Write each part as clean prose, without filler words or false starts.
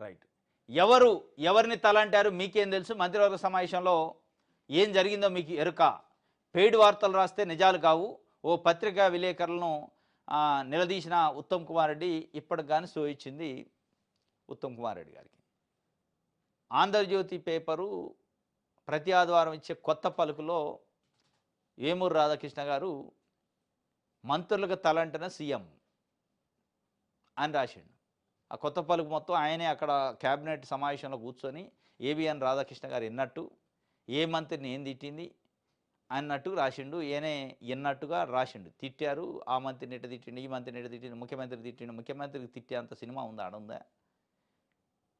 Right. ఎవరు ఎవరిని తలంటారు మీకేం తెలుసు? మంత్రివర్గ సమావేశంలో ఏం జరిగిందో మీకు ఎరుక? పెయిడ్ వార్తలు రాస్తే నిజాలు కావు. ఓ పత్రికా విలేకరులను నిలదీసిన ఉత్తమ్ కుమార్ రెడ్డి ఇప్పటికి గాని సో ఇచ్చింది ఉత్తమ్ కుమార్ రెడ్డి గారికి. ఆంధ్రజ్యోతి పేపరు ప్రతి ఆదివారం ఇచ్చే కొత్త పలుకులో వేమూరు రాధాకృష్ణ గారు మంత్రులకు తలంటన సీఎం అని రాసిండు. ఆ కొత్త పలుకు మొత్తం ఆయనే అక్కడ క్యాబినెట్ సమావేశంలో కూర్చొని ఏబిఎన్ రాధాకృష్ణ గారు విన్నట్టు, ఏ మంత్రిని ఏం తిట్టింది అన్నట్టు రాసిండు. ఈయనే ఎన్నట్టుగా రాసిండు. తిట్టారు, ఆ మంత్రిని ఎట తిట్టిండు, ఈ మంత్రిని ఎట తిట్టిండు, ముఖ్యమంత్రి తిట్టిండు, ముఖ్యమంత్రికి తిట్టే అంత సినిమా ఉందా ఆడుందా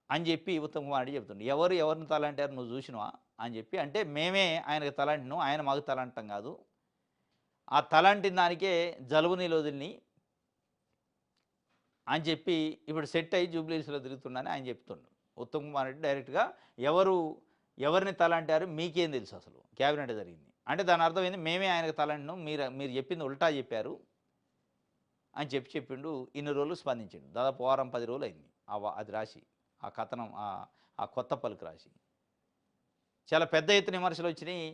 అని చెప్పి ఉత్తమ్ కుమార్ రెడ్డి చెప్తుండు. ఎవరు ఎవరిని తలంటారు నువ్వు చూసినవా అని చెప్పి. అంటే మేమే ఆయనకు తలంటినాం, ఆయన మాకు తలంటం కాదు. ఆ తలంటిన దానికే జలుబు నీళ్ళు వదిలిని అని చెప్పి ఇప్పుడు సెట్ అయ్యి జూబ్లీహిల్స్లో తిరుగుతున్నానని ఆయన చెప్తుండు. ఉత్తమ్ కుమార్ రెడ్డి డైరెక్ట్గా ఎవరిని తలంటారు మీకేం తెలుసు అసలు క్యాబినెట్ జరిగింది అంటే దాని అర్థం ఏంది, మేమే ఆయనకు తలంటినాం, మీరు చెప్పింది ఉల్టా చెప్పారు అని చెప్పిండు. ఇన్ని రోజులు స్పందించిండు. దాదాపు వారం 10 రోజులు అయింది అది రాసి, ఆ కథనం, ఆ కొత్త పలుకు రాసి. చాలా పెద్ద ఎత్తున విమర్శలు వచ్చినాయి.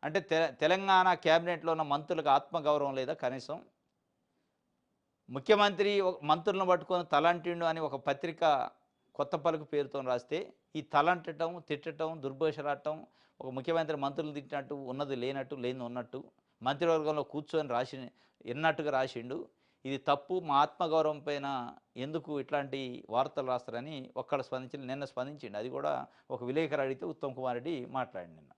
అంటే తెలంగాణ క్యాబినెట్లో ఉన్న మంత్రులకు ఆత్మగౌరవం లేదా కనీసం? ముఖ్యమంత్రి మంత్రులను పట్టుకొని తలంటిండు అని ఒక పత్రిక కొత్త పలుకు పేరుతో రాస్తే, ఈ తలంటటం, తిట్టడం, దుర్భాషలాడటం, ఒక ముఖ్యమంత్రి మంత్రులు తిట్టినట్టు ఉన్నది లేనట్టు, లేని ఉన్నట్టు మంత్రివర్గంలో కూర్చొని ఎన్నట్టుగా రాసిండు. ఇది తప్పు, మా ఆత్మగౌరవం పైన ఎందుకు ఇట్లాంటి వార్తలు రాస్తారని నిన్న స్పందించిండు. అది కూడా ఒక విలేకరు అడిగితే ఉత్తమ్ కుమార్ రెడ్డి మాట్లాడి నిన్న.